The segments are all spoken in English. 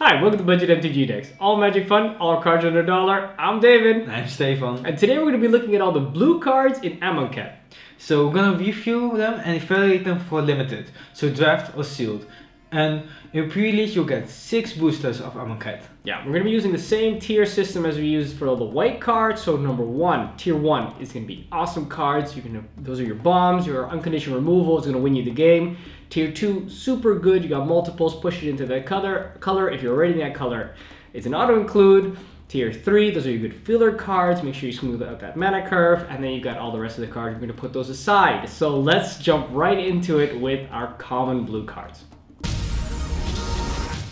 Hi, welcome to Budget MTG Decks. All magic fun, all cards under $1. I'm David. I'm Stefan. And today we're going to be looking at all the blue cards in Amonkhet. So we're going to review them and evaluate them for limited, so draft or sealed. And in pre-release you'll get 6 boosters of Amonkhet. Yeah, we're going to be using the same tier system as we used for all the white cards. So number 1, tier 1 is going to be awesome cards. Those are your bombs, your unconditional removal is going to win you the game. Tier 2, super good, you got multiples, push it into that color. If you're already in that color, it's an auto-include. Tier 3, those are your good filler cards, make sure you smooth out that mana curve, and then you've got all the rest of the cards, we're going to put those aside. So let's jump right into it with our common blue cards.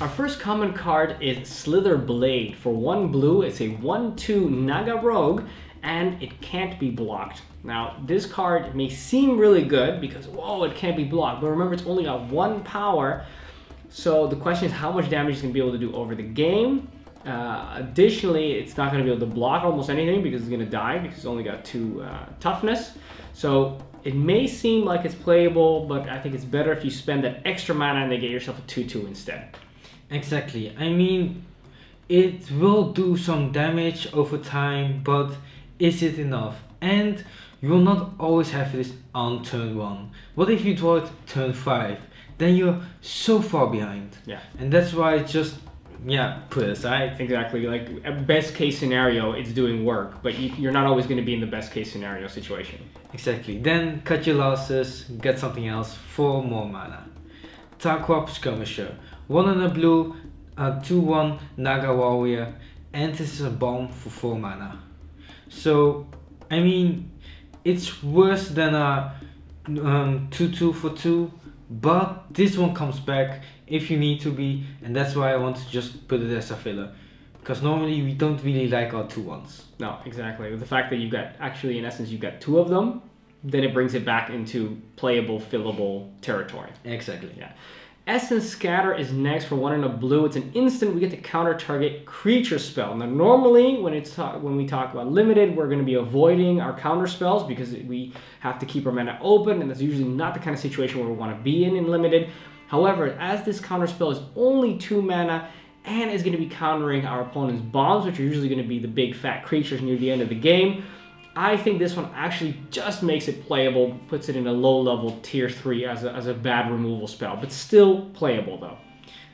Our first common card is Slither Blade. For 1 blue, it's a 1/2 Naga Rogue, and it can't be blocked. Now, this card may seem really good because, whoa, it can't be blocked, but remember, it's only got 1 power. So the question is how much damage it's going to be able to do over the game. Additionally, it's not going to be able to block almost anything because it's going to die because it's only got 2 toughness. So it may seem like it's playable, but I think it's better if you spend that extra mana and then get yourself a 2/2 instead. Exactly. I mean, it will do some damage over time, but is it enough? And you will not always have this on turn 1. What if you draw it turn 5? Then you're so far behind. Yeah. And that's why just, put it aside. Exactly. Like, at best case scenario, it's doing work, but you're not always going to be in the best case scenario situation. Exactly. Then cut your losses, get something else for more mana. Tarkwap Skirmisher. 1 and a blue, 2/1 Naga Warrior, and this is a bomb for 4 mana. So, I mean, it's worse than a 2/2 for 2, but this one comes back if you need to be, and that's why I want to just put it as a filler. Because normally we don't really like our 2/1s. No, exactly. The fact that you got, actually in essence, you got 2 of them, then it brings it back into playable, fillable territory. Exactly. Yeah. Essence Scatter is next for 1 and a blue. It's an instant. We get to counter target creature spell. Now, normally when we talk about limited, we're going to be avoiding our counter spells because we have to keep our mana open, and that's usually not the kind of situation where we want to be in limited. However, as this counter spell is only 2 mana and is going to be countering our opponent's bombs, which are usually going to be the big fat creatures near the end of the game, I think this one actually just makes it playable, puts it in a low-level tier 3 as a bad removal spell, but still playable though.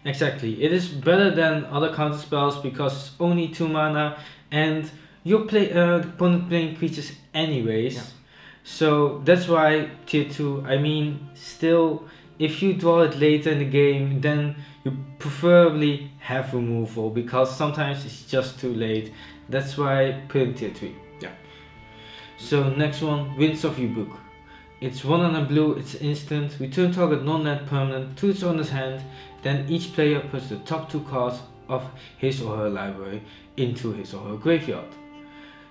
Exactly. It is better than other counter spells because it's only 2 mana and your opponent playing creatures anyways. Yeah. So that's why tier 2. I mean, still, if you draw it later in the game, then you preferably have removal because sometimes it's just too late. That's why I put it in tier 3. So next one, Winds of Rebuke. It's 1 and a blue, it's instant. Return target non-land permanent to its owner's hand. Then each player puts the top 2 cards of his or her library into his or her graveyard.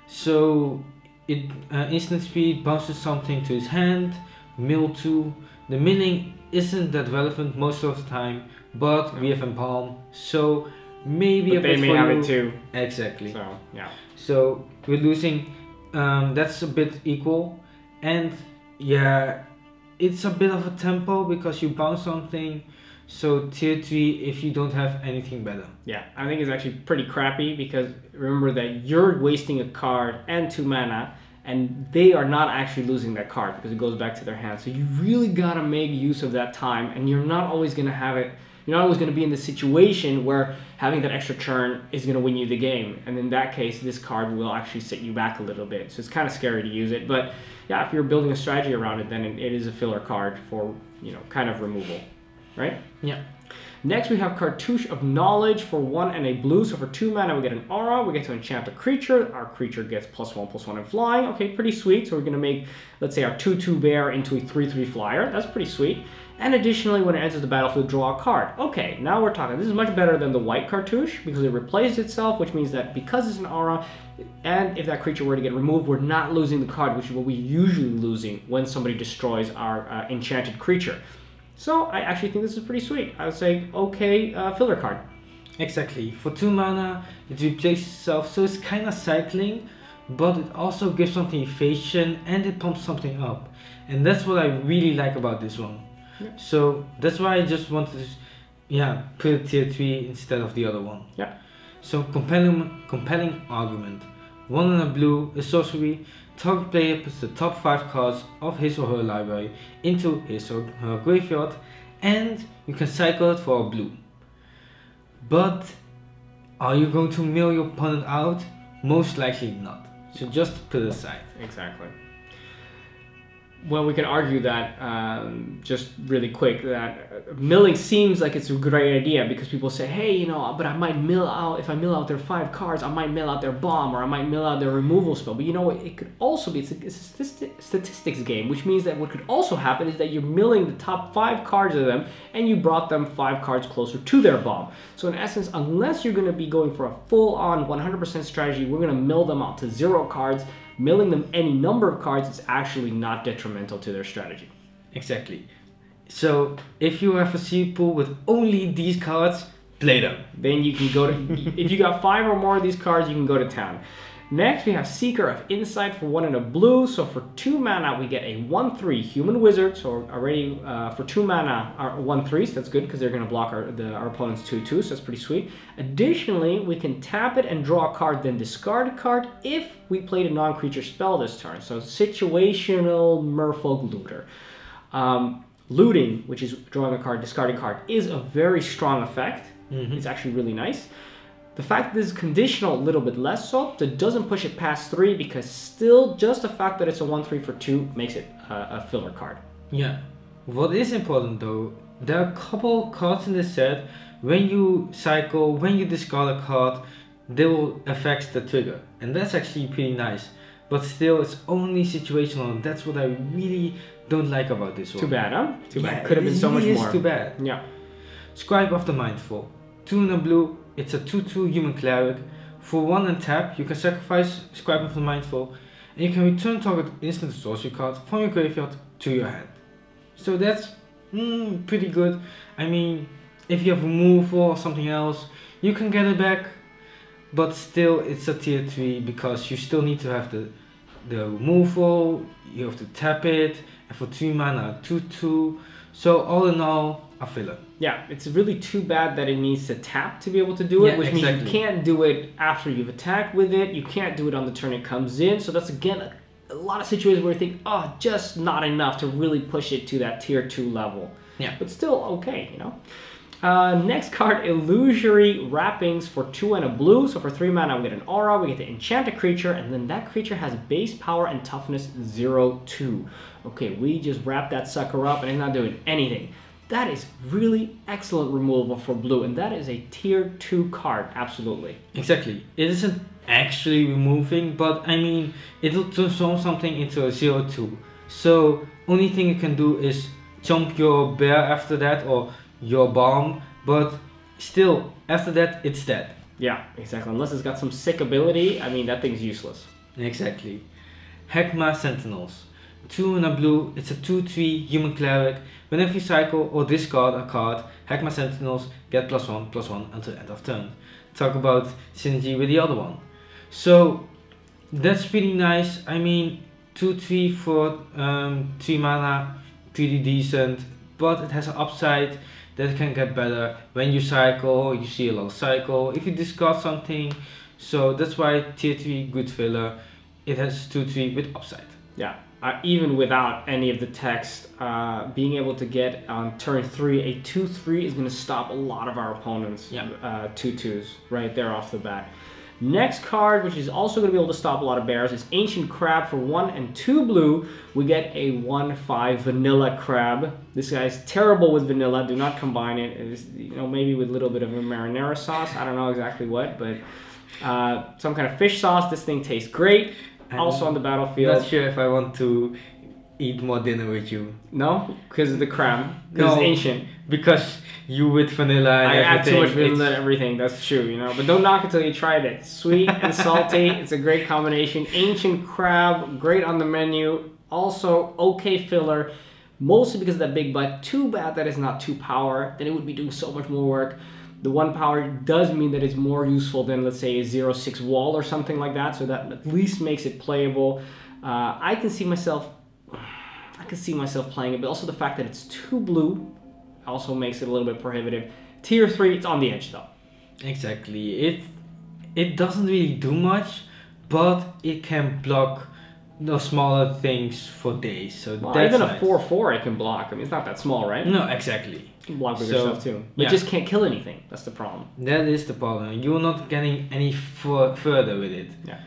So it instant speed bounces something to his hand. Mill 2. The milling isn't that relevant most of the time, but we have Empalm, so maybe but a they bit may for have you. it too. Exactly. So yeah. So we're losing. That's a bit equal, and yeah, it's a bit of a tempo because you bounce something. So tier 3 if you don't have anything better. Yeah, I think it's actually pretty crappy because remember that you're wasting a card and 2 mana, and they are not actually losing that card because it goes back to their hand. So you really gotta make use of that time, and you're not always gonna have it. You're not always going to be in the situation where having that extra turn is going to win you the game. And in that case, this card will actually set you back a little bit. So it's kind of scary to use it. But yeah, if you're building a strategy around it, then it is a filler card for, kind of removal, right? Yeah. Next, we have Cartouche of Knowledge for 1 and a blue. So for 2 mana, we get an aura. We get to enchant a creature. Our creature gets +1/+1 in flying. Okay, pretty sweet. So we're going to make, let's say, our 2/2 bear into a 3/3 flyer. That's pretty sweet. And additionally, when it enters the battlefield, draw a card. Okay, now we're talking. This is much better than the white Cartouche because it replaces itself, which means that because it's an aura, and if that creature were to get removed, we're not losing the card, which is what we're usually losing when somebody destroys our enchanted creature. So I actually think this is pretty sweet. I would say, okay, filler card. Exactly. For 2 mana, it replaces itself, so it's kind of cycling, but it also gives something evasion and it pumps something up. And that's what I really like about this one. Yeah. So that's why I just wanted to Yeah, put a tier 3 instead of the other one. Yeah. So compelling argument. 1 and a blue, a sorcery. Target player puts the top 5 cards of his or her library into his or her graveyard, and you can cycle it for a blue. But are you going to mill your opponent out? Most likely not. So just put it aside. Exactly. Well, we can argue that, just really quick, that milling seems like it's a great idea because people say, hey, you know, but I might mill out, if I mill out their 5 cards, I might mill out their bomb, or I might mill out their removal spell. But you know, it could also be, it's a statistics game, which means that what could also happen is that you're milling the top 5 cards of them, and you brought them 5 cards closer to their bomb. So in essence, unless you're going to be going for a full-on 100% strategy, we're going to mill them out to 0 cards. Milling them any number of cards is actually not detrimental to their strategy. Exactly. So if you have a seed pool with only these cards, play them. Then you can go to, if you got 5 or more of these cards, you can go to town. Next, we have Seeker of Insight for 1 and a blue. So for 2 mana, we get a 1/3 Human Wizard. So already for 2 mana, our 1/3s. So that's good because they're going to block our opponent's 2/2. So that's pretty sweet. Additionally, we can tap it and draw a card, then discard a card if we played a non-creature spell this turn. So situational Merfolk Looter. Looting, which is drawing a card, discarding a card, is a very strong effect. It's actually really nice. The fact that this is conditional, a little bit less so, that doesn't push it past 3 because still just the fact that it's a 1/3 for 2 makes it a filler card. Yeah. What is important though, there are a couple cards in this set, when you cycle, when you discard a card, they will affect the trigger. And that's actually pretty nice. But still, it's only situational, and that's what I really don't like about this one. Too bad, huh? Too bad. Could have been so much more. It is too bad. Yeah. Scribe of the Mindful. 2 and a blue. It's a 2/2 human cleric. For 1 and tap, you can sacrifice Scribe of the Mindful, and you can return target instant sorcery card from your graveyard to your hand. So that's pretty good. I mean, if you have removal or something else, you can get it back, but still it's a tier 3 because you still need to have the removal, you have to tap it, and for 3 mana, 2/2. So all in all, a filler. Yeah, it's really too bad that it needs to tap to be able to do it, which means you can't do it after you've attacked with it. You can't do it on the turn it comes in. So that's, again, a lot of situations where you think, oh, just not enough to really push it to that tier 2 level. Yeah. But still okay, you know. Next card, Illusory Wrappings for 2 and a blue. So for 3 mana, we get an aura, we get to enchant a creature, and then that creature has base power and toughness 0/2. Okay, we just wrap that sucker up and it's not doing anything. That is really excellent removal for blue, and that is a tier 2 card, absolutely. Exactly. It isn't actually removing, but I mean, it'll transform something into a 0/2. So only thing you can do is jump your bear after that, or your bomb, but still, after that, it's dead. Yeah, exactly. Unless it's got some sick ability, I mean, that thing's useless. Exactly. Hekma Sentinels. 2 and a blue, it's a 2/3 human cleric. Whenever you cycle or discard a card, Hekma Sentinels get +1/+1 until end of turn. Talk about synergy with the other one. So that's pretty nice. I mean, 2/3 for 3 mana, pretty decent, but it has an upside that it can get better. When you cycle, you see a lot of cycle. If you discard something, so that's why tier 3 good filler. It has 2/3 with upside. Yeah. Even without any of the text, being able to get on turn 3 a 2/3 is going to stop a lot of our opponents' 2/2s right there off the bat. Next card, which is also going to be able to stop a lot of bears, is Ancient Crab for 1 and 2 blue. We get a 1/5 Vanilla Crab. This guy's terrible with vanilla. Do not combine it. It's, you know, maybe with a little bit of a marinara sauce. I don't know exactly what, but some kind of fish sauce. This thing tastes great. Also on the battlefield. Not sure if I want to eat more dinner with you. No, because of the crab. Because it's ancient. Because you with vanilla and everything. I add too much vanilla and everything. That's true, you know. But don't knock it till you tried it. Sweet and salty. It's a great combination. Ancient crab, great on the menu. Also, okay filler. Mostly because of that big butt. Too bad that it's not 2 power. Then it would be doing so much more work. The 1 power does mean that it's more useful than, let's say, a 0/6 wall or something like that. So that at least makes it playable. I can see myself playing it, but also the fact that it's 2 blue also makes it a little bit prohibitive. Tier 3, it's on the edge though. Exactly. It doesn't really do much, but it can block the smaller things for days. So Well, that's even nice. a 4/4 it can block. I mean, it's not that small, right? No, exactly. It can block bigger So, stuff too. But yeah. it just can't kill anything. That's the problem. That is the problem. You're not getting any further with it. Yeah.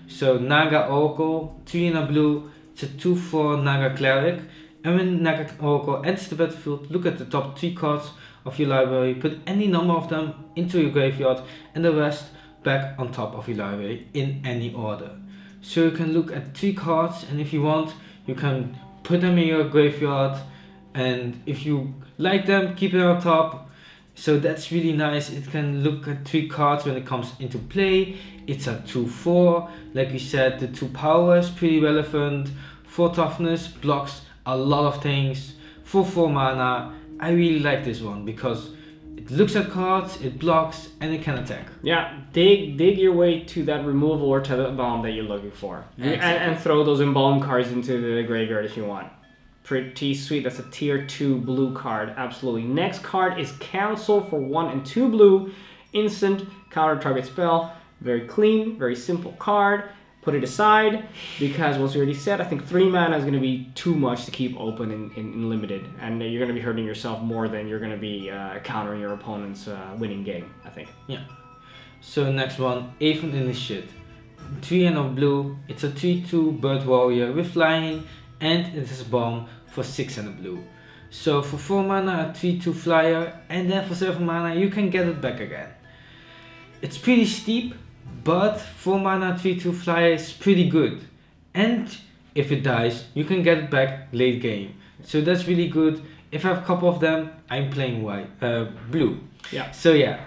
So Naga Oracle, 3 in a blue, it's a 2/4 Naga Cleric. And when Naga Oracle enters the battlefield, look at the top 3 cards of your library, put any number of them into your graveyard, and the rest back on top of your library in any order. So you can look at 3 cards, and if you want, you can put them in your graveyard, and if you like them, keep it on top. So that's really nice. It can look at 3 cards when it comes into play. It's a 2/4, like we said, the 2 power is pretty relevant. 4 toughness, blocks a lot of things. 4/4 mana. I really like this one because it looks at cards, it blocks, and it can attack. Yeah, dig your way to that removal or to the bomb that you're looking for. Exactly. And throw those embalm cards into the graveyard if you want. Pretty sweet. That's a tier 2 blue card. Absolutely. Next card is Cancel for 1 and 2 blue. Instant, counter target spell. Very clean, very simple card. Put it aside because, as we already said, I think 3 mana is going to be too much to keep open in limited. And you're going to be hurting yourself more than you're going to be countering your opponent's winning game, I think. Yeah. So next one, Aven Initiate. 3 and a blue. It's a 3/2 bird warrior with flying, and it has a bomb for 6 and a blue. So for 4 mana, a 3/2 flyer, and then for 7 mana, you can get it back again. It's pretty steep, but 4 mana 3/2 flyer is pretty good. And if it dies, you can get it back late game. So that's really good. If I have a couple of them, I'm playing blue. Yeah. So yeah,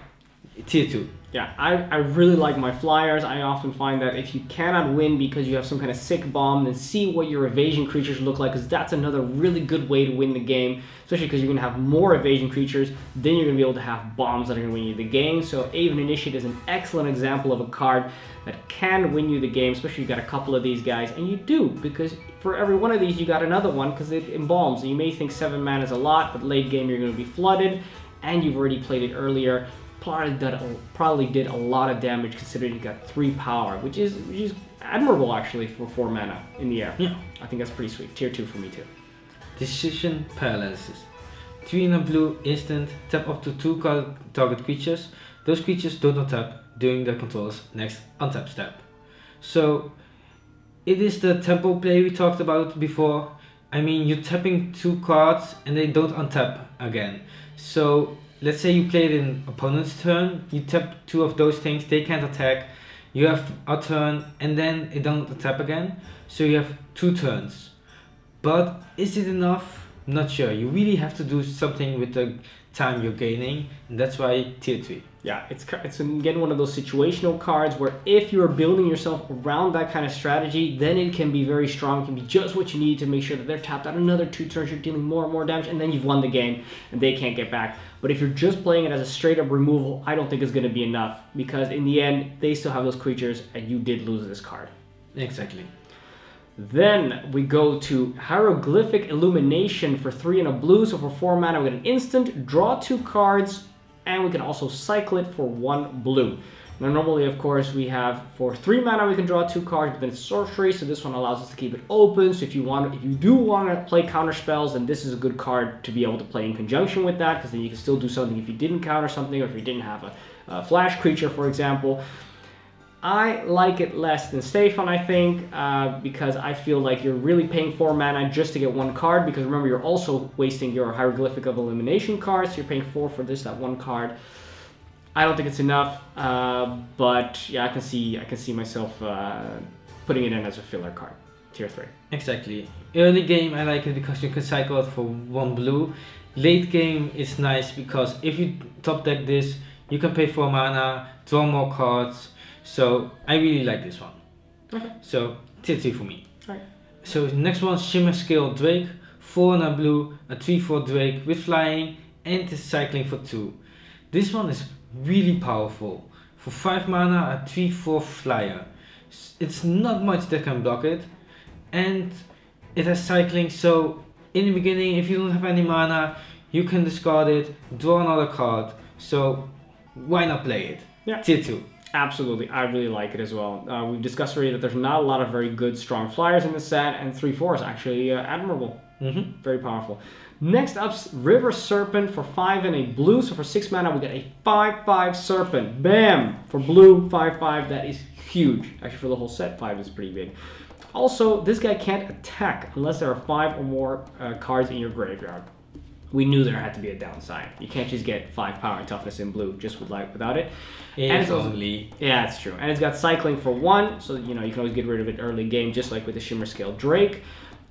tier 2. Yeah, I really like my flyers. I often find that if you cannot win because you have some kind of sick bomb, then see what your evasion creatures look like, because that's another really good way to win the game, especially because you're going to have more evasion creatures, then you're going to be able to have bombs that are going to win you the game. So Aven Initiate is an excellent example of a card that can win you the game, especially if you got a couple of these guys, and you do, because for every one of these you got another one, because it embalms. And you may think 7 mana is a lot, but late game you're going to be flooded, and you've already played it earlier. Probably did a lot of damage considering you got 3 power, which is admirable actually for 4 mana in the air. Yeah. I think that's pretty sweet. Tier 2 for me too. Decision Paralysis. 3 in a blue, instant, tap up to 2 target creatures. Those creatures don't untap during their controller's next untap step. So it is the tempo play we talked about before. I mean, you're tapping 2 cards and they don't untap again. So let's say you played in opponent's turn, you tap 2 of those things, they can't attack, you have a turn, and then it don't tap again, so you have 2 turns. But is it enough? Not sure. You really have to do something with the time you're gaining, and that's why tier 3. Yeah, it's again one of those situational cards where if you're building yourself around that kind of strategy, then it can be very strong. It can be just what you need to make sure that they're tapped out another 2 turns, you're dealing more and more damage, and then you've won the game, and they can't get back. But if you're just playing it as a straight up removal, I don't think it's going to be enough, because in the end, they still have those creatures, and you did lose this card. Exactly. Then we go to Hieroglyphic Illumination for 3 and a blue. So for 4 mana, we get an instant, draw 2 cards, and we can also cycle it for 1 blue. Now normally, of course, we have for 3 mana we can draw 2 cards, but then it's sorcery, so this one allows us to keep it open. So if you do want to play counter spells, then this is a good card to be able to play in conjunction with that, because then you can still do something if you didn't counter something, or if you didn't have a flash creature, for example. I like it less than Stefan, I think, because I feel like you're really paying 4 mana just to get 1 card, because remember, you're also wasting your Hieroglyphic of Illumination cards, so you're paying 4 for that 1 card. I don't think it's enough, but yeah, I can see myself putting it in as a filler card, tier 3. Exactly. Early game I like it because you can cycle it for 1 blue. Late game is nice because if you top deck this, you can pay 4 mana, draw more cards. So I really like this one. Okay. So tier 3 for me. Alright. So next one, Shimmer Scale Drake, 4 and a blue, a 3/4 Drake with flying, and is cycling for 2. This one is really powerful. For 5 mana, a 3/4 flyer. It's not much that can block it, and it has cycling. So in the beginning, if you don't have any mana, you can discard it, draw another card, So why not play it? Yeah. Tier 2. Absolutely, I really like it as well. We've discussed already that there's not a lot of very good, strong flyers in the set, and 3/4 is actually admirable. Very powerful. Next up, River Serpent for 5 and a blue. So for 6 mana, we get a 5/5 Serpent. Bam! For blue, 5/5. That is huge. Actually, for the whole set, 5 is pretty big. Also, this guy can't attack unless there are 5 or more cards in your graveyard. We knew there had to be a downside. You can't just get 5 power and toughness in blue just without it. If only. Yeah, it's true. And it's got cycling for 1, so you know you can always get rid of it early game, just like with the Shimmer Scale Drake.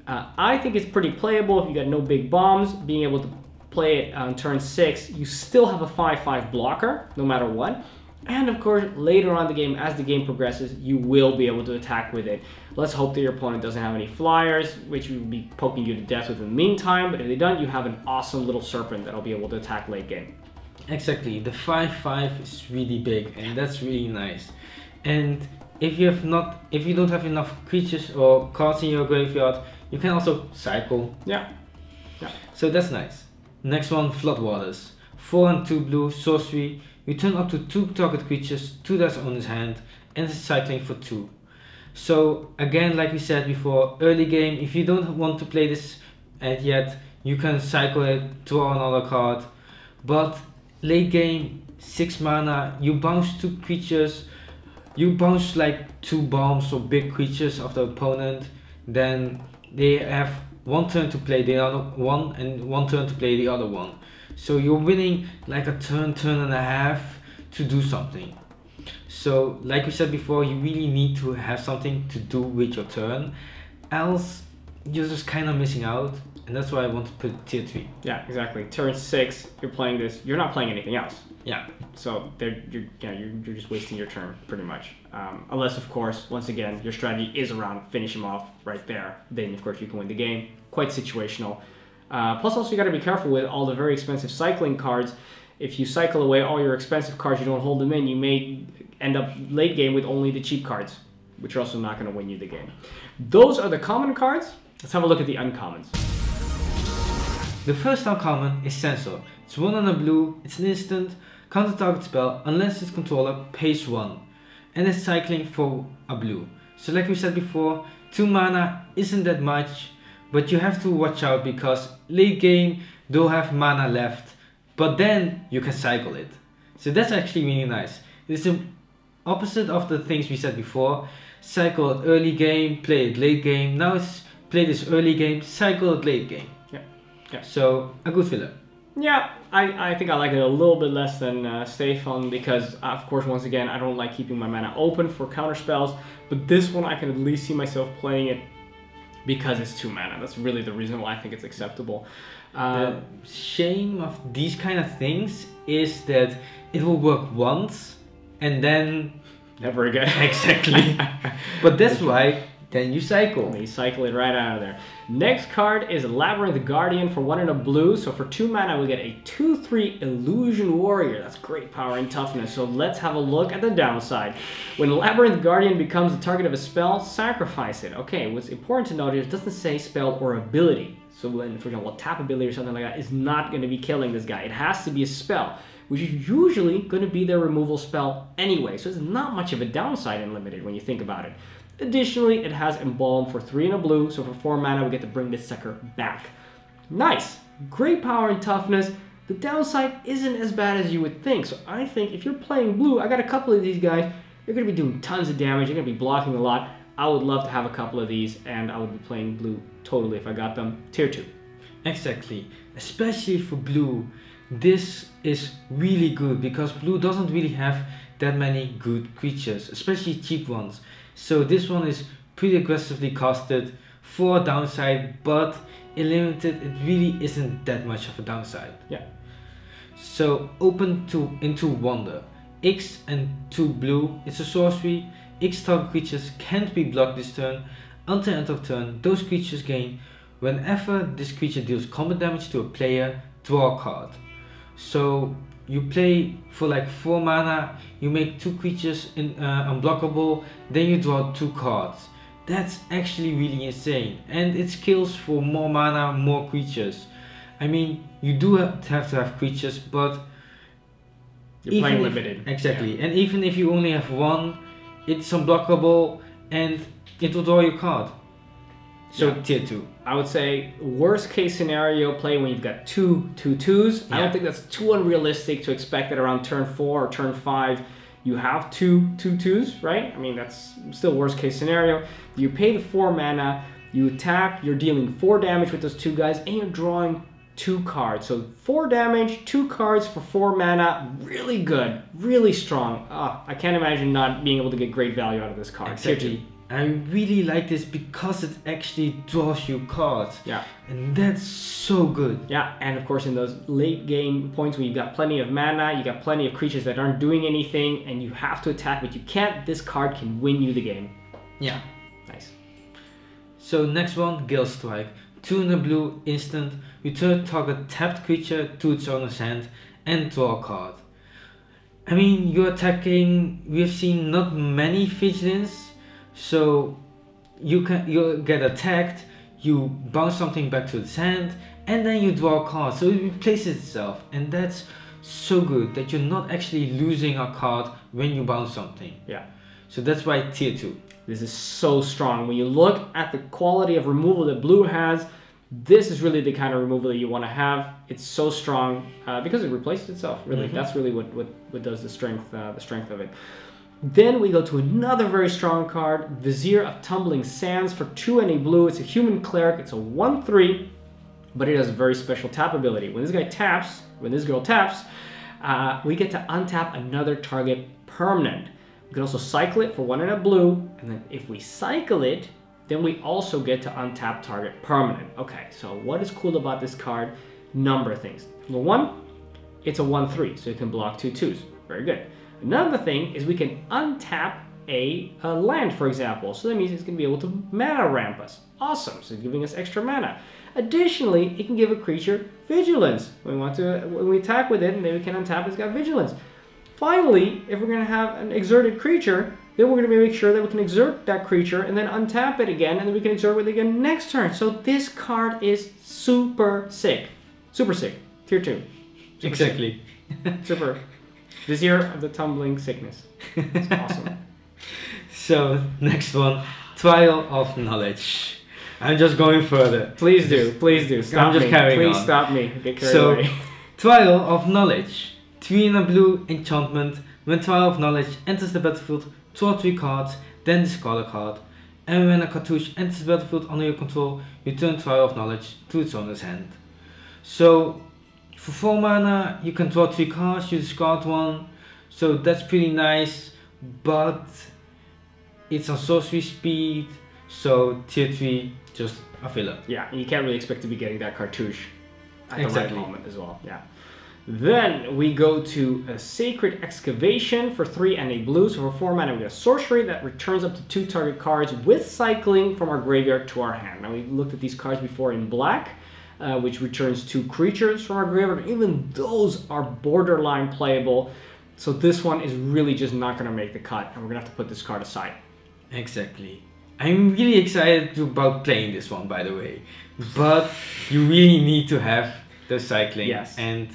I think it's pretty playable if you got no big bombs. Being able to play it on turn 6, you still have a 5/5 blocker, no matter what. And of course, later on the game, as the game progresses, you will be able to attack with it. Let's hope that your opponent doesn't have any flyers, which will be poking you to death with in the meantime. But if they don't, you have an awesome little serpent that'll be able to attack late game. Exactly, the 5/5 is really big, and that's really nice. And if you don't have enough creatures or cards in your graveyard, you can also cycle. Yeah. So that's nice. Next one, Floodwaters. 4 and 2 blue, sorcery. You turn up to 2 target creatures to their owner's hand, and it's cycling for 2. So again, like we said before, early game, if you don't want to play this yet, you can cycle it, draw another card. But late game, 6 mana, you bounce 2 creatures, you bounce like 2 bombs or big creatures of the opponent, then they have 1 turn to play the other one and 1 turn to play the other one. So you're winning like a turn and a half to do something. So like we said before, you really need to have something to do with your turn, else you're just kind of missing out, and that's why I want to put tier 3. Yeah, exactly. Turn 6, you're playing this, you're not playing anything else. Yeah. So you're just wasting your turn pretty much. Unless of course, once again, your strategy is around finish him off right there. Then of course you can win the game. Quite situational. Plus also you got to be careful with all the very expensive cycling cards. If you cycle away all your expensive cards, you don't hold them in, you may end up late game with only the cheap cards, which are also not going to win you the game. Those are the common cards. Let's have a look at the uncommons. The first uncommon is Censor. It's 1 and a blue, it's an instant, counter target spell unless its controller pays 1. And it's cycling for a blue. So like we said before, 2 mana isn't that much, but you have to watch out because late game they'll have mana left, but then you can cycle it. So that's actually really nice. It's the opposite of the things we said before. Cycle it early game, play it late game. Now it's play this early game, cycle it late game. Yeah. So a good filler. Yeah, I think I like it a little bit less than Stefan because, of course, once again, I don't like keeping my mana open for counter spells, but this one I can at least see myself playing it because it's 2 mana. That's really the reason why I think it's acceptable. The shame of these kind of things is that it will work once and then never again. Exactly. But that's why then you cycle. You cycle it right out of there. Next card is Labyrinth Guardian for 1 and a blue. So for 2 mana, we get a 2/3 Illusion Warrior. That's great power and toughness. So let's have a look at the downside. When Labyrinth Guardian becomes the target of a spell, sacrifice it. Okay, what's important to note is it doesn't say spell or ability. So when, for example, a tap ability or something like that is not going to be killing this guy. It has to be a spell, which is usually going to be their removal spell anyway. So it's not much of a downside in Limited when you think about it. Additionally, it has Embalm for 3 and a blue, so for 4 mana we get to bring this sucker back. Nice! Great power and toughness. The downside isn't as bad as you would think, so I think if you're playing blue, I got a couple of these guys, you're going to be doing tons of damage, you're going to be blocking a lot. I would love to have a couple of these, and I would be playing blue totally if I got them. Tier 2. Exactly. Especially for blue, this is really good because blue doesn't really have that many good creatures, especially cheap ones. So this one is pretty aggressively costed for a downside, but in Limited it really isn't that much of a downside. Yeah. So open into Wonder. X and 2 blue, it's a sorcery. X target creatures can't be blocked this turn. Until end of turn, those creatures gain, whenever this creature deals combat damage to a player, draw a card. So you play for like 4 mana, you make 2 creatures unblockable, then you draw 2 cards. That's actually really insane, and it scales for more mana, more creatures. I mean, you do have to have creatures, but You're playing limited. Exactly. And even if you only have one, it's unblockable and it will draw your card. So tier 2. I would say worst case scenario play when you've got two 2/2s. I don't think that's too unrealistic to expect that around turn 4 or turn 5 you have two 2/2s, right? I mean, that's still worst case scenario. You pay the 4 mana, you attack, you're dealing 4 damage with those 2 guys, and you're drawing 2 cards. So 4 damage, 2 cards for 4 mana, really good, really strong. I can't imagine not being able to get great value out of this card. Exactly. I really like this because it actually draws you cards. Yeah. And that's so good. Yeah, and of course in those late game points where you've got plenty of mana, you got plenty of creatures that aren't doing anything, and you have to attack, but you can't, this card can win you the game. Yeah. Nice. So next one, Gale Strike. 2 in a blue, instant, return target tapped creature to its owner's hand and draw a card. I mean, you're attacking, we've seen not many vigilance, so you get attacked, you bounce something back to its hand, and then you draw a card, so it replaces itself, and that's so good that you're not actually losing a card when you bounce something. Yeah. So that's why tier 2. This is so strong. When you look at the quality of removal that blue has, this is really the kind of removal that you want to have. It's so strong because it replaces itself, really. That's really what does the strength of it. Then we go to another very strong card, Vizier of Tumbling Sands for 2 and a blue. It's a human cleric. It's a 1/3, but it has a very special tap ability. When this guy taps, when this girl taps, we get to untap another target permanent. We can also cycle it for 1 and a blue, and then if we cycle it, then we also get to untap target permanent. Okay, so what is cool about this card? Number of things. Number 1, it's a 1/3, so it can block 2/2s. Very good. Another thing is we can untap a land, for example. So that means it's going to be able to mana ramp us. Awesome. So it's giving us extra mana. Additionally, it can give a creature vigilance. When we attack with it, and then we can untap, it's got vigilance. Finally, if we're going to have an exerted creature, then we're going to make sure that we can exert that creature and then untap it again, and then we can exert it again next turn. So this card is super sick. Super sick. Tier 2. Super exactly. Super. Vizier of the Tumbling Sickness. It's awesome. So, next one, Trial of Knowledge. I'm just going further. Please do, please do. Stop I'm just me. carrying Please on. stop me. Get carried away. Trial of Knowledge. 3 in a blue, enchantment. When Trial of Knowledge enters the battlefield, draw 3 cards, then discard a card. And when a cartouche enters the battlefield under your control, return Trial of Knowledge to its owner's hand. So, for 4 mana, you can draw 3 cards, you discard 1, so that's pretty nice, but it's on sorcery speed, so tier 3, just a filler. Yeah, and you can't really expect to be getting that cartouche at the Exactly. right moment as well. Yeah. Then we go to a Sacred Excavation for 3 and a blue. So for 4 mana, we get a sorcery that returns up to 2 target cards with cycling from our graveyard to our hand. Now, we looked at these cards before in black, which returns 2 creatures from our graveyard. Even those are borderline playable. So this one is really just not going to make the cut, and we're going to have to put this card aside. Exactly. I'm really excited about playing this one, by the way. But you really need to have the cycling. Yes. And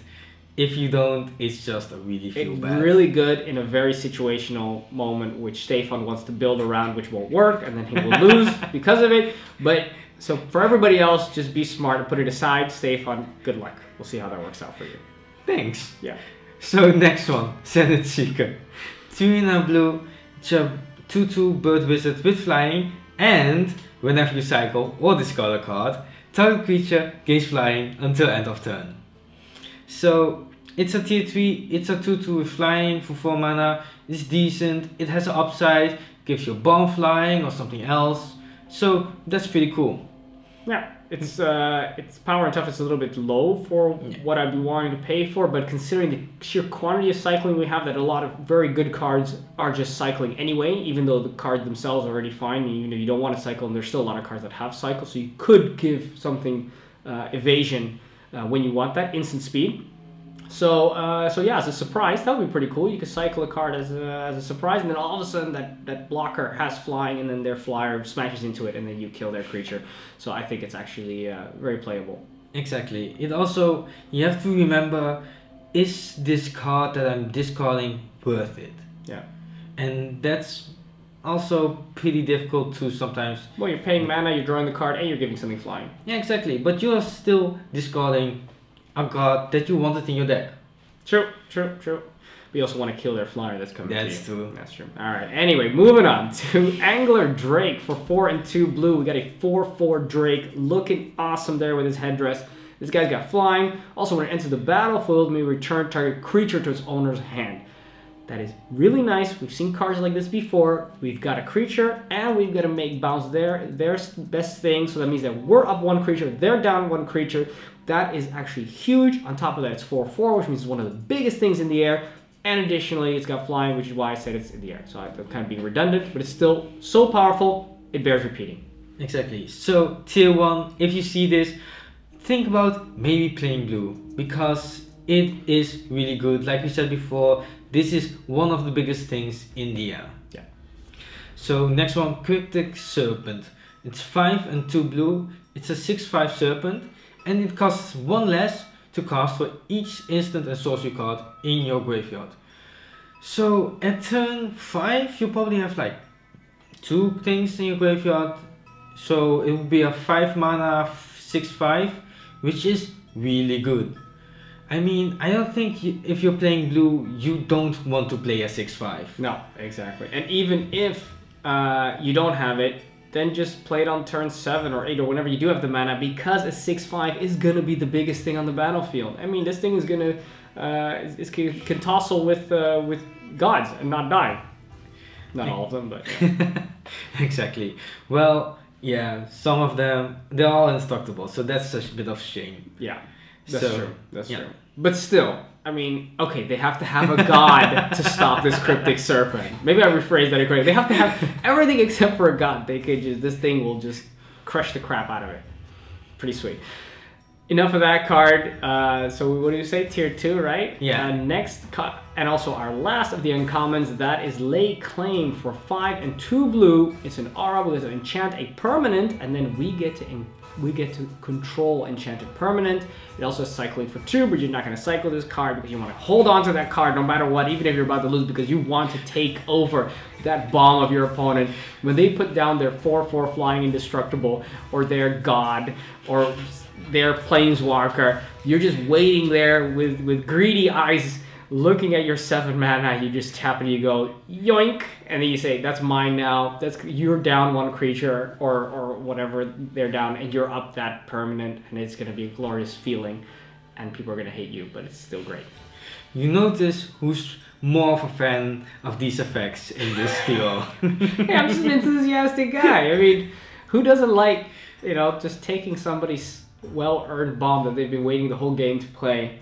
if you don't, it's just a really feel It's bad. really good in a very situational moment, which Stefan wants to build around, which won't work, and then he will lose because of it. But so for everybody else, just be smart and put it aside. Stefan, good luck. We'll see how that works out for you. Thanks. Yeah. So next one, Senate Seeker. 3 in a blue, it's a 2/2 bird wizard with flying, and whenever you cycle or discard a card, target creature gains flying until end of turn. So it's a tier 3, it's a 2/2 with flying for 4 mana, it's decent, it has an upside, gives you bomb flying or something else, so that's pretty cool. Yeah, its power and toughness is a little bit low for what I'd be wanting to pay for, but considering the sheer quantity of cycling we have, that a lot of very good cards are just cycling anyway, even though the cards themselves are already fine, you don't want to cycle, and there's still a lot of cards that have cycle, so you could give something evasion when you want that instant speed. So yeah, as a surprise, that would be pretty cool. You could cycle a card as a surprise, and then all of a sudden that blocker has flying, and then their flyer smashes into it, and then you kill their creature. So I think it's actually very playable. Exactly. It also, you have to remember, is this card that I'm discarding worth it? Yeah. And that's also pretty difficult to sometimes. Well, you're paying mana, you're drawing the card, and you're giving something flying. Yeah, exactly. But you are still discarding a card that you wanted in your deck. True. But you also want to kill their flyer that's coming to you. That's true. That's true. Alright, anyway, moving on to Angler Drake for 4 and 2 blue. We got a 4/4 Drake looking awesome there with his headdress. This guy's got flying. Also, when it enters the battlefield, may return target creature to its owner's hand. That is really nice. We've seen cards like this before. We've got a creature, and we've got to make bounce their best thing. So that means that we're up 1 creature, they're down 1 creature. That is actually huge. On top of that, it's 4/4, which means it's one of the biggest things in the air. And additionally, it's got flying, which is why I said it's in the air. So I'm kind of being redundant, but it's still so powerful, it bears repeating. Exactly. So tier 1, if you see this, think about maybe playing blue, because it is really good. Like we said before, this is one of the biggest things in the air. Yeah. So next one, Cryptic Serpent. It's 5 and 2 blue. It's a 6/5 serpent, and it costs 1 less to cast for each instant and sorcery card in your graveyard. So at turn 5, you probably have like 2 things in your graveyard. So it will be a 5 mana 6/5, which is really good. I mean, I don't think if you're playing blue, you don't want to play a 6/5. No, exactly. And even if you don't have it, then just play it on turn 7 or 8 or whenever you do have the mana, because a 6/5 is gonna be the biggest thing on the battlefield. I mean, this thing is gonna can tussle with gods and not die. Not all of them, but yeah. Exactly. Well, yeah, some of them, they're all indestructible, so that's a bit of shame. Yeah, that's true. That's true. But still, I mean, okay, they have to have a god to stop this Cryptic Serpent. Maybe I rephrased that incorrectly. They have to have everything except for a god. They could just, this thing will just crush the crap out of it. Pretty sweet. Enough of that card. So what do you say? Tier 2, right? Yeah. Next, and also our last of the uncommons, that is Lay Claim for 5 and 2 blue. It's an aura. We get to enchant a permanent, and then we get to control enchanted permanent. It also has cycling for 2, but you're not going to cycle this card because you want to hold on to that card no matter what, even if you're about to lose, because you want to take over that bomb of your opponent. When they put down their 4/4 flying indestructible, or their god, or their planeswalker, you're just waiting there with greedy eyes looking at your 7 mana. You just tap and you go yoink, and then you say, that's mine now. You're down 1 creature or whatever they're down, and you're up that permanent, and it's going to be a glorious feeling, and people are going to hate you, but it's still great. You notice who's more of a fan of these effects in this duo. Hey, I'm just an enthusiastic guy. I mean, who doesn't like, just taking somebody's well-earned bomb that they've been waiting the whole game to play,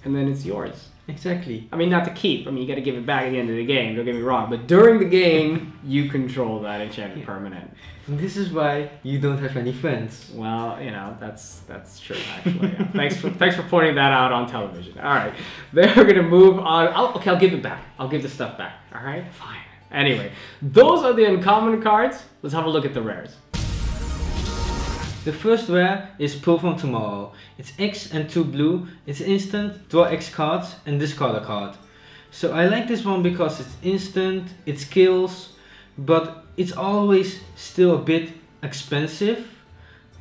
and then it's yours. Exactly. I mean, not to keep. I mean, you got to give it back at the end of the game. Don't get me wrong. But during the game, you control that enchanted permanent. And this is why you don't have any friends. Well, that's true actually. Yeah. Thanks for pointing that out on television. All right, then we're gonna move on. Okay, I'll give it back. I'll give the stuff back. All right, fine. Anyway, those are the uncommon cards. Let's have a look at the rares. The first rare is Pull from Tomorrow. It's X and 2 blue. It's instant, draw X cards and discard a card. So I like this one because it's instant, it kills, but it's always still a bit expensive.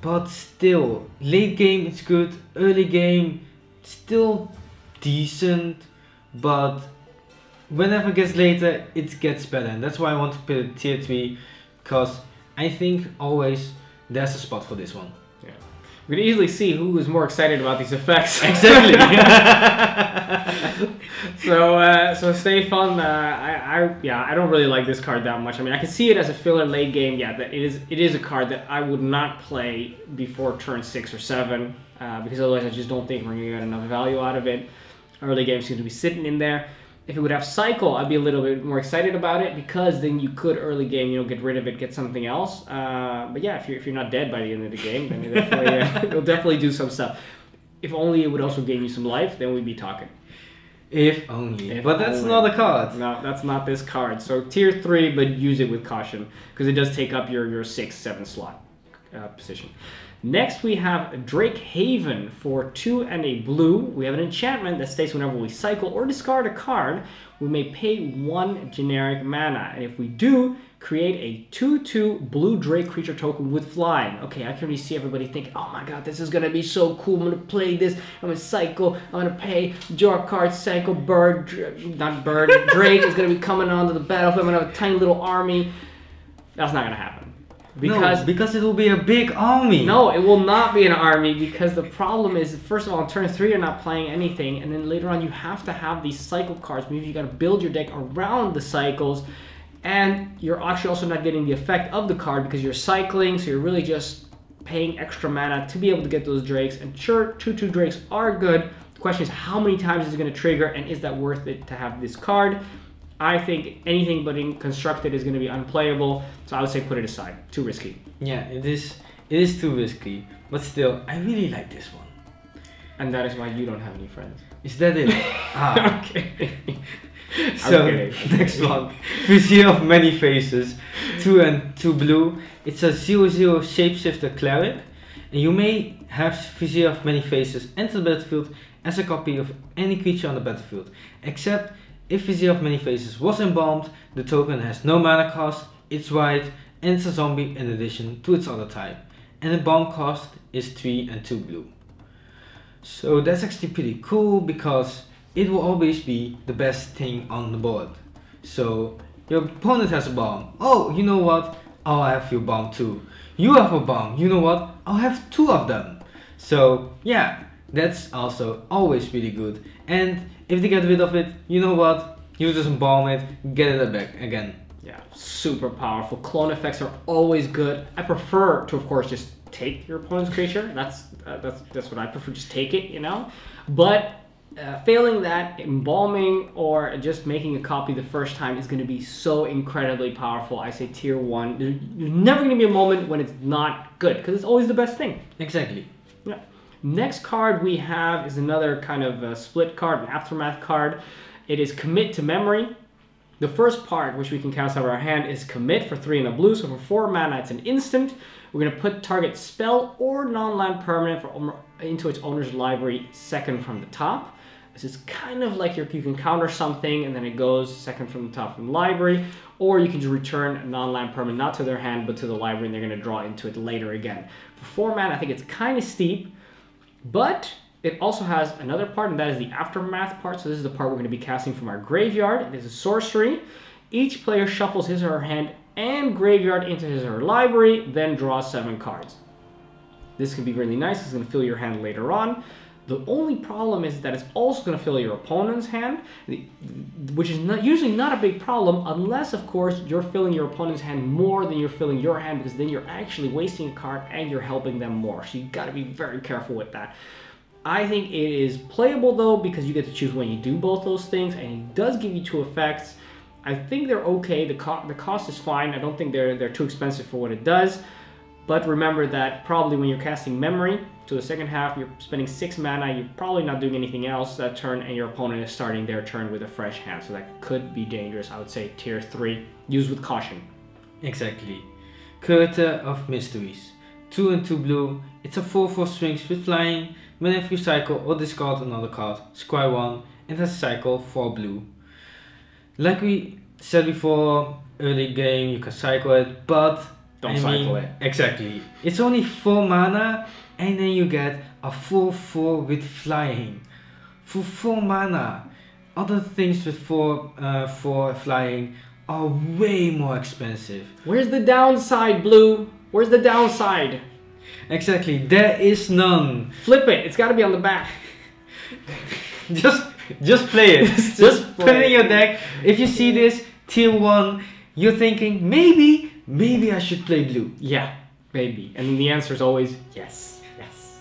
But still, late game it's good, early game still decent, but whenever it gets later it gets better, and that's why I want to put it tier 3, because I think always there's a spot for this one. Yeah, we can easily see who is more excited about these effects. Exactly. So Stefan, I don't really like this card that much. I mean, I can see it as a filler late game. Yeah, that it is a card that I would not play before turn 6 or 7, because otherwise I just don't think we're gonna get enough value out of it. Early game seems to be sitting in there. If it would have cycle, I'd be a little bit more excited about it, because then you could early game, get rid of it, get something else. But yeah, if you're not dead by the end of the game, then it'll definitely do some stuff. If only it would also gain you some life, then we'd be talking. If only. But that's not a card. No, that's not this card. So tier 3, but use it with caution, because it does take up your 6, 7 slot position. Next, we have Drake Haven for 2 and a blue. We have an enchantment that states whenever we cycle or discard a card, we may pay 1 generic mana. And if we do, create a 2/2 blue Drake creature token with flying. Okay, I can already see everybody thinking, oh my god, this is going to be so cool. I'm going to play this. I'm going to cycle. I'm going to pay, draw a card, cycle, Drake is going to be coming onto the battlefield. I'm going to have a tiny little army. That's not going to happen. Because it will be a big army. No, it will not be an army, because the problem is, first of all, on turn 3 you're not playing anything, and then later on you have to have these cycle cards. Maybe you got to build your deck around the cycles, and you're actually also not getting the effect of the card because you're cycling, so you're really just paying extra mana to be able to get those Drakes. And sure, 2/2 Drakes are good. The question is how many times is it going to trigger, and is that worth it to have this card? I think anything but constructed is going to be unplayable, so I would say put it aside. Too risky. Yeah, it is too risky, but still, I really like this one. And that is why you don't have any friends. Is that it? Ah. Okay. So, next one. Vizier of Many Faces, 2 and 2 blue. It's a 0/0 Shapeshifter Cleric, and you may have Vizier of Many Faces enter the battlefield as a copy of any creature on the battlefield, except if Vizier of Many Faces was embalmed. The token has no mana cost, it's white, and it's a zombie in addition to its other type. And the bomb cost is 3 and 2 blue. So that's actually pretty cool, because it will always be the best thing on the board. So your opponent has a bomb. Oh, you know what? I'll have your bomb too. You have a bomb. You know what? I'll have 2 of them. So yeah, that's also always really good. And if they get rid of it, you know what? You just embalm it, get it back again. Yeah, super powerful. Clone effects are always good. I prefer to, of course, just take your opponent's creature. That's what I prefer. Just take it, you know. But failing that, embalming or just making a copy the first time is going to be so incredibly powerful. I say tier 1. There's never going to be a moment when it's not good, because it's always the best thing. Exactly. Yeah. Next card we have is another kind of split card, an aftermath card. It is Commit to Memory. The first part, which we can cast out of our hand, is Commit for 3 and a blue. So for 4 mana, it's an instant. We're going to put target spell or non-land permanent into its owner's library second from the top. This is kind of like you can counter something and then it goes second from the top from the library. Or you can just return a non-land permanent, not to their hand, but to the library, and they're going to draw into it later again. For 4 mana, I think it's kind of steep. But it also has another part, and that is the aftermath part. So this is the part we're going to be casting from our graveyard. It is a sorcery. Each player shuffles his or her hand and graveyard into his or her library, then draws 7 cards. This can be really nice. It's going to fill your hand later on. The only problem is that it's also going to fill your opponent's hand, which is usually not a big problem, unless, of course, you're filling your opponent's hand more than you're filling your hand, because then you're actually wasting a card and you're helping them more. So you got to be very careful with that. I think it is playable, though, because you get to choose when you do both those things, and it does give you 2 effects. I think they're okay. The cost is fine. I don't think they're too expensive for what it does. But remember that probably when you're casting Memory to the second half, you're spending 6 mana, you're probably not doing anything else that turn, and your opponent is starting their turn with a fresh hand. So that could be dangerous. I would say tier 3. Use with caution. Exactly. Curtain of Mysteries. 2 and 2 blue. It's a 4/4 strings with flying. Whenever you cycle or discard another card, scry 1. It has cycle 4 blue. Like we said before, early game you can cycle it, but Don't cycle it. Exactly. It's only 4 mana, and then you get a 4/4 with flying. For 4 mana. Other things with 4 flying are way more expensive. Where's the downside, Blue? Where's the downside? Exactly, there is none. Flip it. It's got to be on the back. just play it. just put it in your deck. If you see this tier 1, you're thinking maybe I should play blue. Yeah, maybe. And then the answer is always yes. Yes.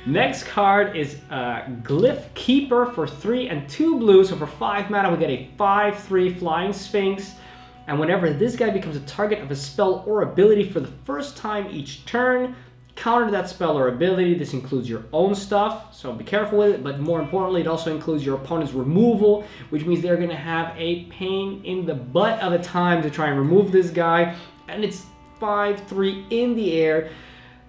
Next card is Glyph Keeper for 3 and 2 blue. So for 5 mana, we get a 5/3 Flying Sphinx. And whenever this guy becomes a target of a spell or ability for the first time each turn, counter that spell or ability. This includes your own stuff, so be careful with it. But more importantly, it also includes your opponent's removal, which means they're going to have a pain in the butt of a time to try and remove this guy. And it's 5/3 in the air.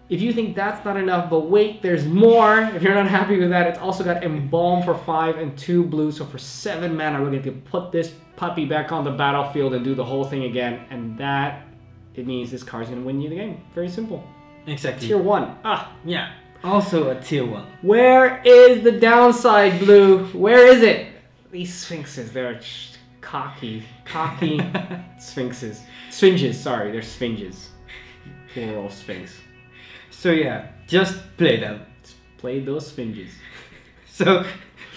If you think that's not enough, but wait, there's more. If you're not happy with that, it's also got Embalm for 5 and 2 blue. So for 7 mana, we're going to put this puppy back on the battlefield and do the whole thing again. And that, it means this card's going to win you the game. Very simple. Exactly. Tier 1. Ah. Yeah. Also a tier 1. Where is the downside, Blue? Where is it? These Sphinxes, they're cocky Sphinxes. Sphinges, sorry, they're Sphinges. Plural Sphinx. So yeah, just play them. Just play those Sphinges. So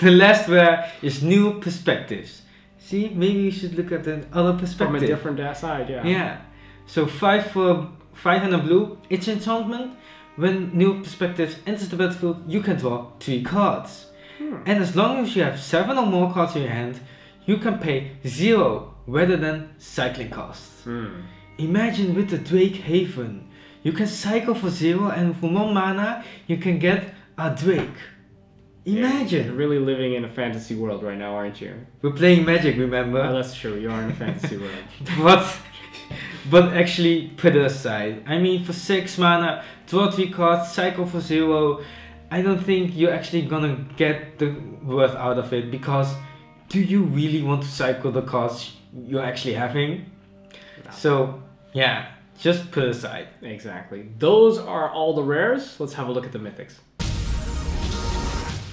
the last rare is New Perspectives. See, maybe you should look at the other perspective. From a different side, yeah. Yeah. So 5 for 500 blue, it's enchantment. When New Perspectives enters the battlefield, you can draw 3 cards. And as long as you have 7 or more cards in your hand, you can pay 0 rather than cycling costs. Imagine with the Drake Haven, you can cycle for 0 and for 1 mana, you can get a Drake. Imagine! You're really living in a fantasy world right now, aren't you? We're playing Magic, remember? Oh, that's true, you are in a fantasy world. But actually, put it aside. I mean, for 6 mana, draw 3 cards, cycle for 0. I don't think you're actually gonna get the worth out of it, because do you really want to cycle the cards you're actually having? No. So, yeah, just put it aside. Exactly. Those are all the rares. Let's have a look at the mythics.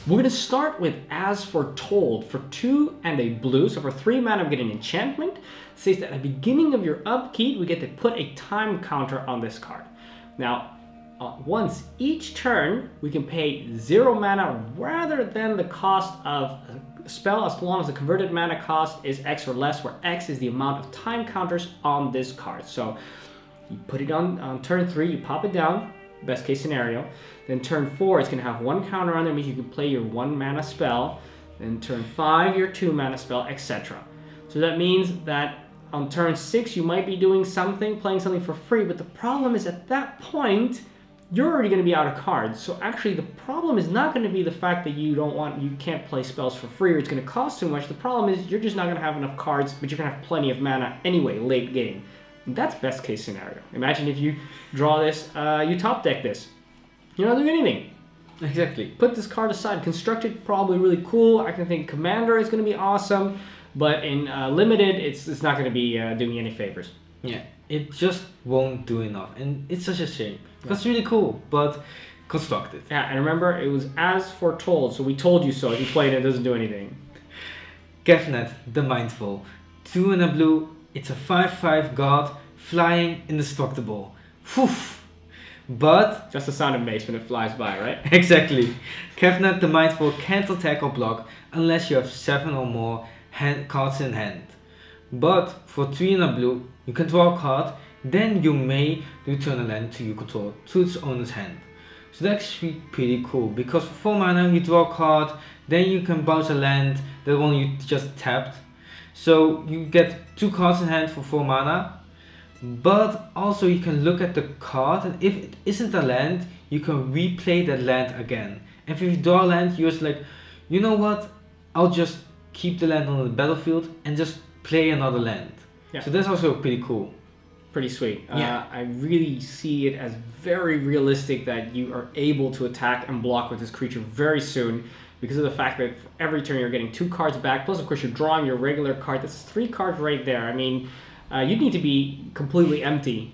We're going to start with As Foretold. For 2 and a blue, so for 3 mana we get an enchantment. It says that at the beginning of your upkeep, we get to put a time counter on this card. Now, once each turn, we can pay 0 mana rather than the cost of a spell, as long as the converted mana cost is X or less, where X is the amount of time counters on this card. So you put it on turn 3, you pop it down, best case scenario. Then turn 4, it's going to have 1 counter on there, means you can play your 1 mana spell. Then turn 5, your 2 mana spell, etc. So that means that on turn 6, you might be doing something, playing something for free, but the problem is at that point, you're already going to be out of cards. So actually the problem is not going to be the fact that you can't play spells for free or it's going to cost too much. The problem is you're just not going to have enough cards, but you're going to have plenty of mana anyway, late game. And that's best case scenario. Imagine if you draw this, you top deck this. You're not doing anything. Exactly. Put this card aside. Constructed, probably really cool. I can think Commander is going to be awesome, but in Limited, it's not going to be doing you any favors. Yeah, it just won't do enough, and it's such a shame. Because it's really cool, but constructed. Yeah, and remember, it was As Foretold, so we told you so. If you play it, it doesn't do anything. Gefnet, the Mindful. 2 and a blue, it's a 5/5 god, flying indestructible. Whew. But that's the sound it makes when it flies by, right? Exactly. Gefnet, the Mindful, can't attack or block unless you have 7 or more cards in hand. But for 3 and a blue, you can draw a card, then you may return a land to your control to its owner's hand. So that's actually pretty cool, because for 4 mana you draw a card, then you can bounce a land, that one you just tapped. So you get 2 cards in hand for 4 mana, but also you can look at the card, and if it isn't a land, you can replay that land again. And if you draw a land, you're just like, you know what, I'll just keep the land on the battlefield and just play another land. Yeah. So that's also pretty cool. Pretty sweet. Yeah. I really see it as very realistic that you are able to attack and block with this creature very soon, because of the fact that for every turn you're getting 2 cards back, plus of course you're drawing your regular card. That's 3 cards right there. I mean, you'd need to be completely empty.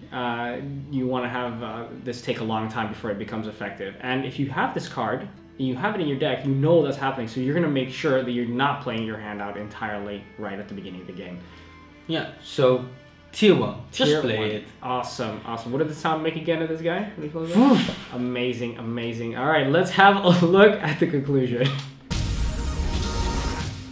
You want to have this take a long time before it becomes effective. And if you have this card, and you have it in your deck, you know that's happening, so you're going to make sure that you're not playing your hand out entirely right at the beginning of the game. Yeah, so Tier 1. Just play it. Awesome, awesome. What did the sound make again of this guy? Amazing, amazing. All right, let's have a look at the conclusion.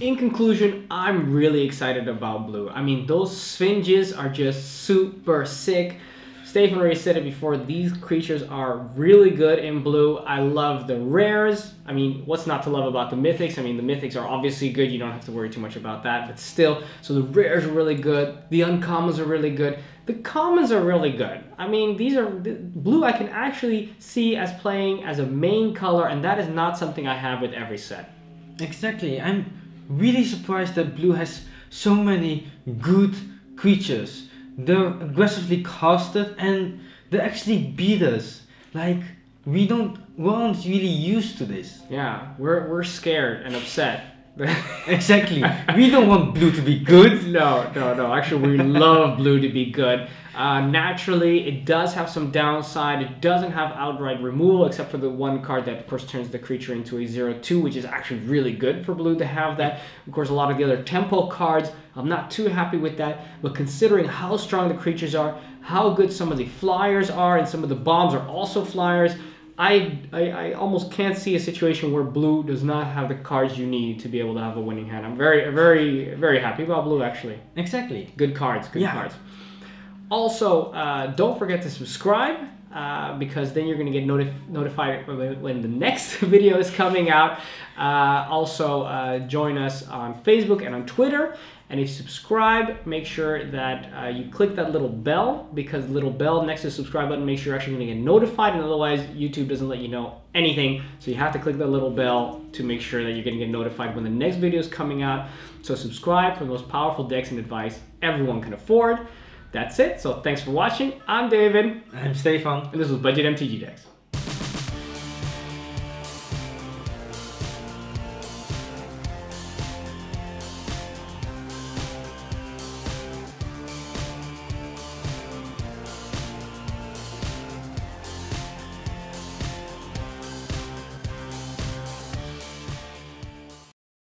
In conclusion, I'm really excited about blue. I mean, those Sphinges are just super sick. Stephen already said it before, these creatures are really good in blue. I love the rares. I mean, what's not to love about the mythics? I mean, the mythics are obviously good. You don't have to worry too much about that, but still. So the rares are really good. The uncommons are really good. The commons are really good. I mean, these are blue I can actually see as playing as a main color, and that is not something I have with every set. Exactly. I'm really surprised that blue has so many good creatures. They're aggressively casted and they actually beat us. like we weren't really used to this. Yeah, we're scared and upset. Exactly. We don't want blue to be good. No. Actually, we love blue to be good. Naturally, it does have some downside. It doesn't have outright removal, except for the one card that, of course, turns the creature into a 0/2, which is actually really good for blue to have that. Of course, a lot of the other tempo cards, I'm not too happy with that. But considering how strong the creatures are, how good some of the flyers are, and some of the bombs are also flyers, I almost can't see a situation where blue does not have the cards you need to be able to have a winning hand. I'm very happy about blue, actually. Exactly. Good cards, good cards. Also, don't forget to subscribe, because then you're going to get notified when the next video is coming out. Also, join us on Facebook and on Twitter. And if you subscribe, make sure that you click that little bell, because the little bell next to the subscribe button makes sure you're actually going to get notified, and otherwise YouTube doesn't let you know anything. So you have to click that little bell to make sure that you're going to get notified when the next video is coming out. So subscribe for the most powerful decks and advice everyone can afford. That's it. So thanks for watching. I'm David. I'm Stefan. And this was Budget MTG Decks.